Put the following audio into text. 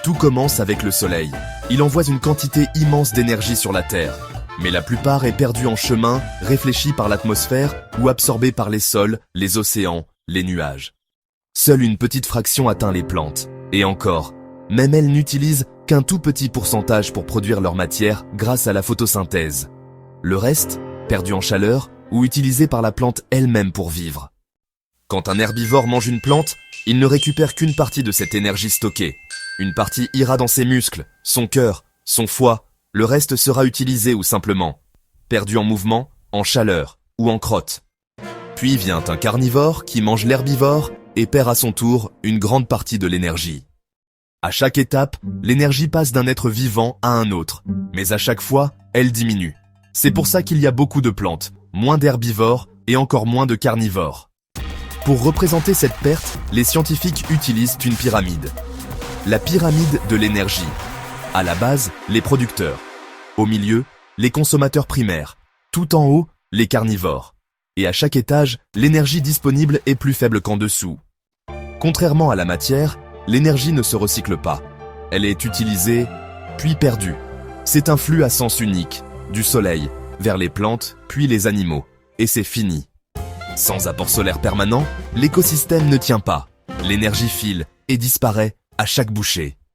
Tout commence avec le Soleil. Il envoie une quantité immense d'énergie sur la Terre. Mais la plupart est perdue en chemin, réfléchie par l'atmosphère ou absorbée par les sols, les océans, les nuages. Seule une petite fraction atteint les plantes. Et encore, même elles n'utilisent qu'un tout petit pourcentage pour produire leur matière grâce à la photosynthèse. Le reste, perdu en chaleur ou utilisé par la plante elle-même pour vivre. Quand un herbivore mange une plante, il ne récupère qu'une partie de cette énergie stockée. Une partie ira dans ses muscles, son cœur, son foie, le reste sera utilisé ou simplement perdu en mouvement, en chaleur ou en crotte. Puis vient un carnivore qui mange l'herbivore et perd à son tour une grande partie de l'énergie. À chaque étape, l'énergie passe d'un être vivant à un autre, mais à chaque fois, elle diminue. C'est pour ça qu'il y a beaucoup de plantes, moins d'herbivores et encore moins de carnivores. Pour représenter cette perte, les scientifiques utilisent une pyramide. La pyramide de l'énergie. À la base, les producteurs. Au milieu, les consommateurs primaires. Tout en haut, les carnivores. Et à chaque étage, l'énergie disponible est plus faible qu'en dessous. Contrairement à la matière, l'énergie ne se recycle pas. Elle est utilisée, puis perdue. C'est un flux à sens unique, du soleil, vers les plantes, puis les animaux. Et c'est fini. Sans apport solaire permanent, l'écosystème ne tient pas. L'énergie file et disparaît à chaque bouchée.